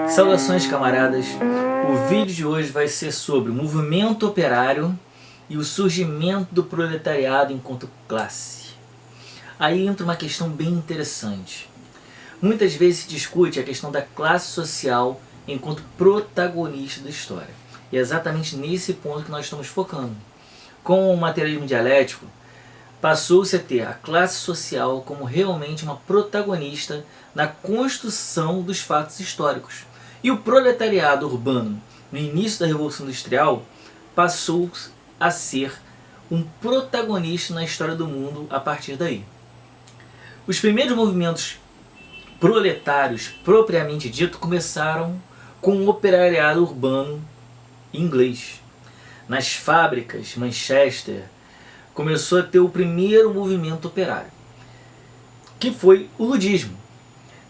Saudações, camaradas! O vídeo de hoje vai ser sobre o movimento operário e o surgimento do proletariado enquanto classe. Aí entra uma questão bem interessante. Muitas vezes se discute a questão da classe social enquanto protagonista da história. E é exatamente nesse ponto que nós estamos focando. Com o materialismo dialético, passou-se a ter a classe social como realmente uma protagonista na construção dos fatos históricos. E o proletariado urbano, no início da Revolução Industrial, passou a ser um protagonista na história do mundo a partir daí. Os primeiros movimentos proletários, propriamente dito, começaram com o operariado urbano inglês. Nas fábricas, Manchester, começou a ter o primeiro movimento operário, que foi o ludismo.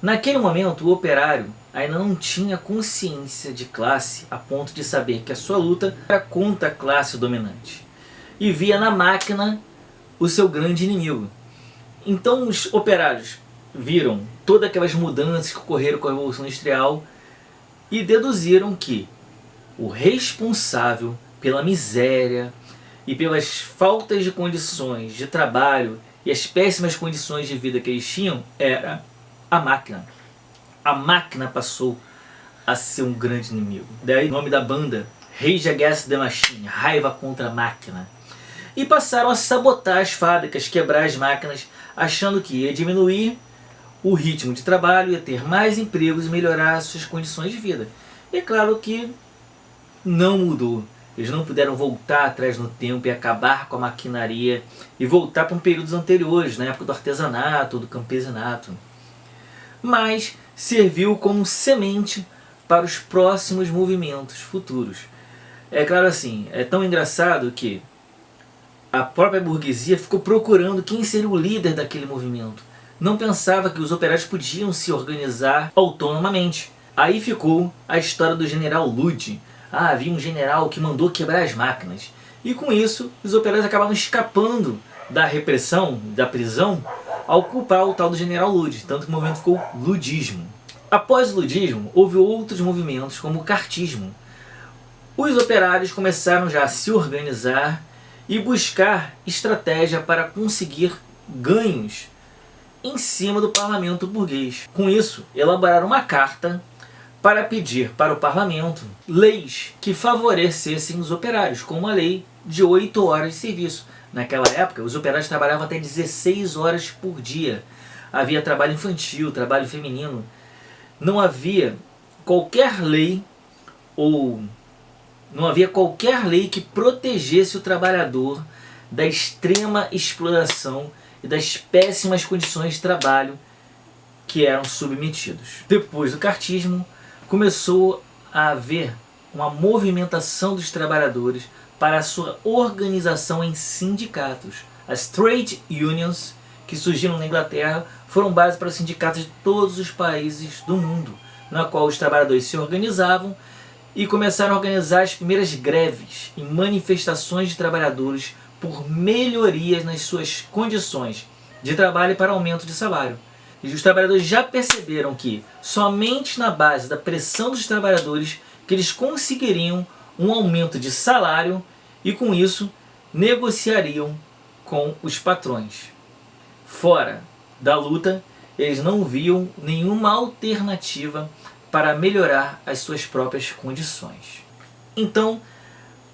Naquele momento, o operário ainda não tinha consciência de classe a ponto de saber que a sua luta era contra a classe dominante e via na máquina o seu grande inimigo. Então os operários viram todas aquelas mudanças que ocorreram com a Revolução Industrial e deduziram que o responsável pela miséria e pelas faltas de condições de trabalho e as péssimas condições de vida que eles tinham era a máquina. A máquina passou a ser um grande inimigo. Daí o nome da banda, Rage Against the Machine, raiva contra a máquina. E passaram a sabotar as fábricas, quebrar as máquinas, achando que ia diminuir o ritmo de trabalho, ia ter mais empregos e melhorar as suas condições de vida. E é claro que não mudou. Eles não puderam voltar atrás no tempo e acabar com a maquinaria e voltar para períodos anteriores, na época do artesanato, do campesinato. Mas serviu como semente para os próximos movimentos futuros. É claro assim, é tão engraçado que a própria burguesia ficou procurando quem seria o líder daquele movimento. Não pensava que os operários podiam se organizar autonomamente. Aí ficou a história do general Lud. Havia um general que mandou quebrar as máquinas. E com isso, os operários acabavam escapando da repressão, da prisão, ao culpar o tal do general Lud. Tanto que o movimento ficou ludismo. Após o ludismo, houve outros movimentos como o cartismo. Os operários começaram já a se organizar e buscar estratégia para conseguir ganhos em cima do parlamento burguês. Com isso, elaboraram uma carta para pedir para o parlamento leis que favorecessem os operários, como a lei de 8 horas de serviço. Naquela época, os operários trabalhavam até 16 horas por dia. Havia trabalho infantil, trabalho feminino. Não havia qualquer lei que protegesse o trabalhador da extrema exploração e das péssimas condições de trabalho que eram submetidos. Depois do cartismo, começou a haver uma movimentação dos trabalhadores para a sua organização em sindicatos. As trade unions, que surgiram na Inglaterra, foram base para os sindicatos de todos os países do mundo, na qual os trabalhadores se organizavam e começaram a organizar as primeiras greves e manifestações de trabalhadores por melhorias nas suas condições de trabalho e para aumento de salário. E os trabalhadores já perceberam que somente na base da pressão dos trabalhadores que eles conseguiriam um aumento de salário e com isso negociariam com os patrões. Fora da luta, eles não viam nenhuma alternativa para melhorar as suas próprias condições. Então,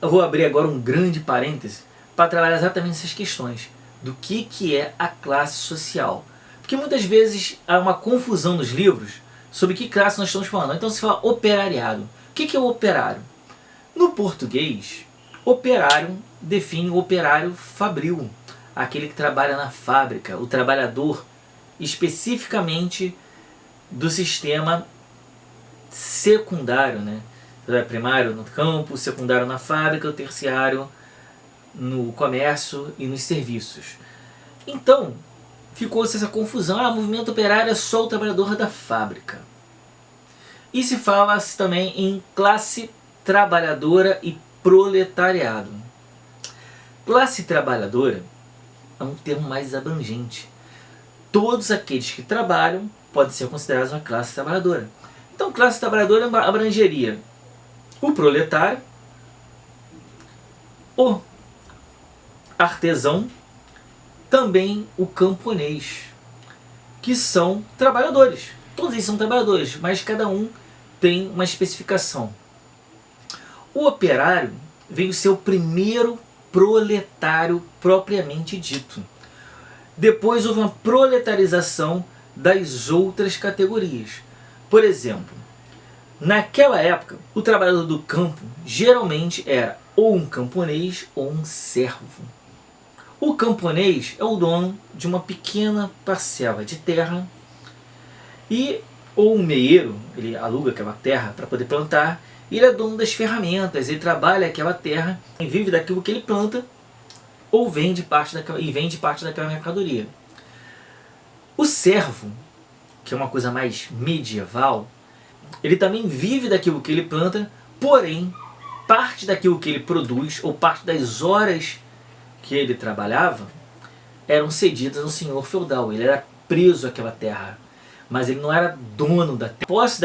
eu vou abrir agora um grande parêntese para trabalhar exatamente essas questões do que é a classe social. Porque muitas vezes há uma confusão nos livros sobre que classe nós estamos falando. Então se fala operariado. O que é o operário? No português, operário define o operário fabril, aquele que trabalha na fábrica, o trabalhador especificamente do sistema secundário, né? Primário no campo, secundário na fábrica, o terciário no comércio e nos serviços. Então, ficou-se essa confusão. O movimento operário é só o trabalhador da fábrica. E se fala-se também em classe trabalhadora e proletariado. Classe trabalhadora é um termo mais abrangente. Todos aqueles que trabalham podem ser considerados uma classe trabalhadora. Então, classe trabalhadora abrangeria o proletário, o artesão, também o camponês, que são trabalhadores. Todos eles são trabalhadores, mas cada um tem uma especificação. O operário veio ser o primeiro proletário propriamente dito. Depois houve uma proletarização das outras categorias. Por exemplo, naquela época, o trabalhador do campo geralmente era ou um camponês ou um servo. O camponês é o dono de uma pequena parcela de terra ou um meieiro, ele aluga aquela terra para poder plantar, e ele é dono das ferramentas, ele trabalha aquela terra e vive daquilo que ele planta ou vende parte daquela mercadoria. O servo, que é uma coisa mais medieval, ele também vive daquilo que ele planta, porém, parte daquilo que ele produz, ou parte das horas que ele trabalhava, eram cedidas ao senhor feudal. Ele era preso àquela terra, mas ele não era dono da terra. A posse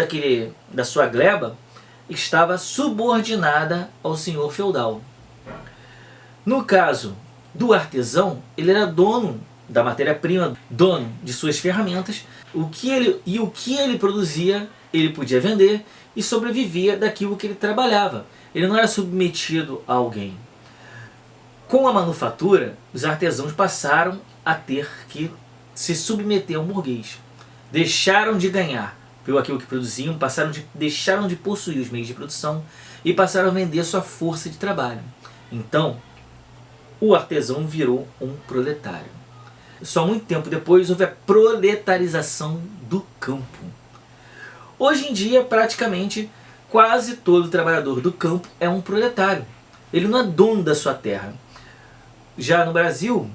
da sua gleba estava subordinada ao senhor feudal. No caso do artesão, ele era dono da matéria-prima, dono de suas ferramentas, o que ele produzia, ele podia vender e sobrevivia daquilo que ele trabalhava. Ele não era submetido a alguém. Com a manufatura, os artesãos passaram a ter que se submeter ao burguês. Deixaram de ganhar pelo aquilo que produziam, deixaram de possuir os meios de produção e passaram a vender sua força de trabalho. Então, o artesão virou um proletário. Só muito tempo depois houve a proletarização do campo. Hoje em dia, praticamente, quase todo trabalhador do campo é um proletário. Ele não é dono da sua terra. Já no Brasil,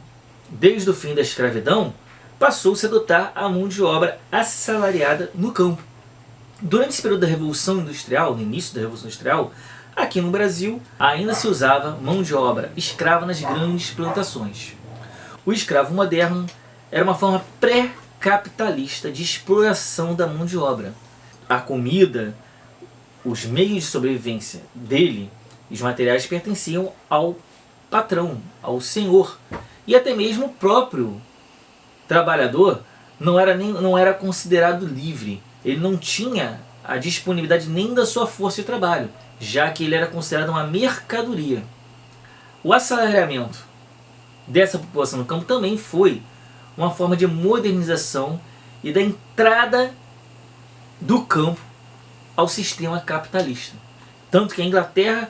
desde o fim da escravidão, passou-se a adotar a mão de obra assalariada no campo. Durante esse período da Revolução Industrial, no início da Revolução Industrial, aqui no Brasil, ainda se usava mão de obra escrava nas grandes plantações. O escravo moderno era uma forma pré-capitalista de exploração da mão de obra. A comida, os meios de sobrevivência dele e os materiais pertenciam ao patrão, ao senhor. E até mesmo o próprio trabalhador não era considerado livre. Ele não tinha a disponibilidade nem da sua força de trabalho, já que ele era considerado uma mercadoria. O assalariamento dessa população no campo também foi uma forma de modernização e da entrada do campo ao sistema capitalista. Tanto que a Inglaterra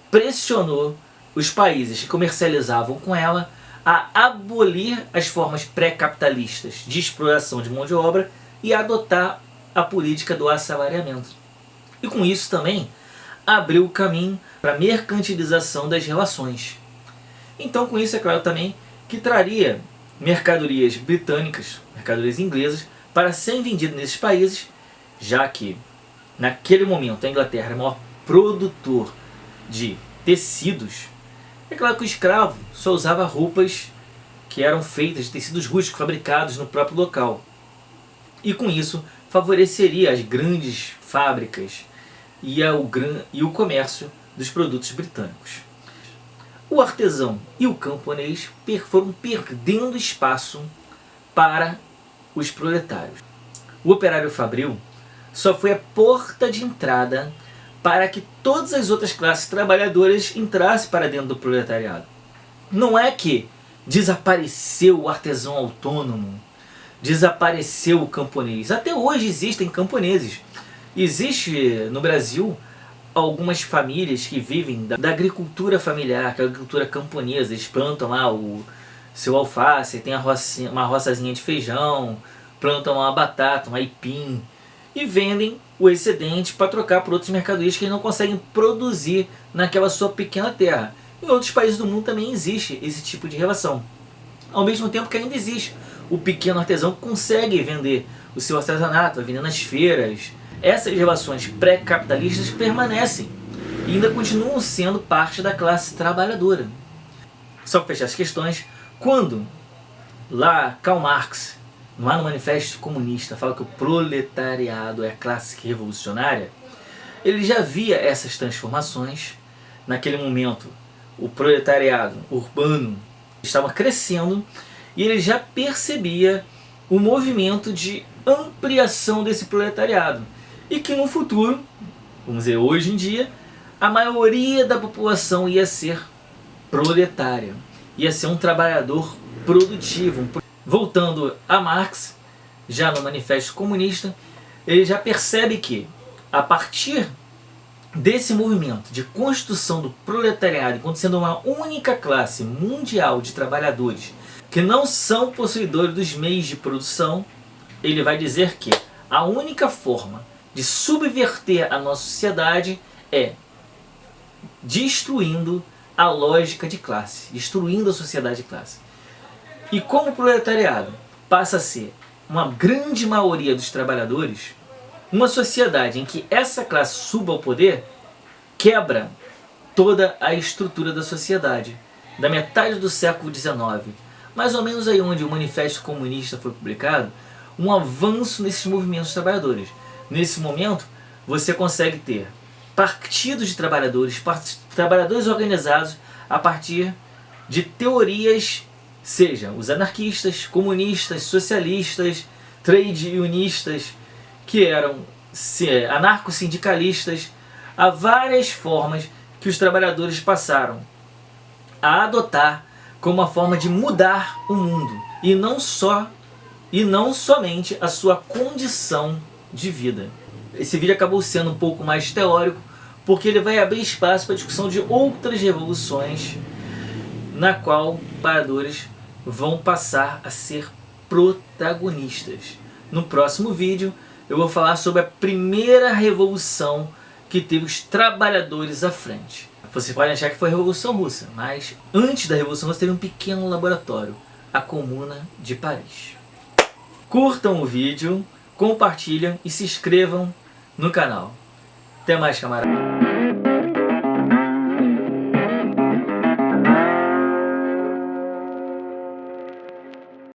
pressionou os países que comercializavam com ela a abolir as formas pré-capitalistas de exploração de mão de obra e adotar a política do assalariamento. E com isso também abriu o caminho para a mercantilização das relações. Então, com isso, é claro também que traria mercadorias britânicas, mercadorias inglesas, para serem vendidas nesses países, já que naquele momento a Inglaterra era o maior produtor de tecidos. É claro que o escravo só usava roupas que eram feitas de tecidos rústicos, fabricados no próprio local. E com isso favoreceria as grandes fábricas e o comércio dos produtos britânicos. O artesão e o camponês foram perdendo espaço para os proletários. O operário fabril só foi a porta de entrada para que todas as outras classes trabalhadoras entrassem para dentro do proletariado. Não é que desapareceu o artesão autônomo, desapareceu o camponês. Até hoje existem camponeses. Existe no Brasil algumas famílias que vivem da agricultura familiar, que é a agricultura camponesa. Eles plantam lá o seu alface, tem uma roçazinha de feijão, plantam uma batata, um aipim, e vendem o excedente para trocar por outras mercadorias que eles não conseguem produzir naquela sua pequena terra. Em outros países do mundo também existe esse tipo de relação. Ao mesmo tempo que ainda existe o pequeno artesão que consegue vender o seu artesanato, vai vender nas feiras. Essas relações pré-capitalistas permanecem e ainda continuam sendo parte da classe trabalhadora. Só para fechar as questões, quando lá Karl Marx, lá no Manifesto Comunista, fala que o proletariado é a classe revolucionária, ele já via essas transformações. Naquele momento, o proletariado urbano estava crescendo e ele já percebia o movimento de ampliação desse proletariado. E que no futuro, vamos dizer hoje em dia, a maioria da população ia ser proletária, ia ser um trabalhador produtivo. Voltando a Marx, já no Manifesto Comunista, ele já percebe que, a partir desse movimento de construção do proletariado enquanto sendo uma única classe mundial de trabalhadores que não são possuidores dos meios de produção, ele vai dizer que a única forma de subverter a nossa sociedade é destruindo a lógica de classe, destruindo a sociedade de classe. E como o proletariado passa a ser uma grande maioria dos trabalhadores, uma sociedade em que essa classe suba ao poder quebra toda a estrutura da sociedade. Da metade do século XIX, mais ou menos aí onde o Manifesto Comunista foi publicado, um avanço nesses movimentos trabalhadores. Nesse momento, você consegue ter partidos de trabalhadores, trabalhadores organizados a partir de teorias, seja os anarquistas, comunistas, socialistas, trade unionistas, que eram anarco-sindicalistas. Há várias formas que os trabalhadores passaram a adotar como uma forma de mudar o mundo, e não somente a sua condição de vida. Esse vídeo acabou sendo um pouco mais teórico, porque ele vai abrir espaço para a discussão de outras revoluções, na qual os trabalhadores vão passar a ser protagonistas. No próximo vídeo eu vou falar sobre a primeira revolução que teve os trabalhadores à frente. Você pode achar que foi a Revolução Russa, mas antes da Revolução Russa teve um pequeno laboratório, a Comuna de Paris. Curtam o vídeo, compartilhem e se inscrevam no canal. Até mais, camarada!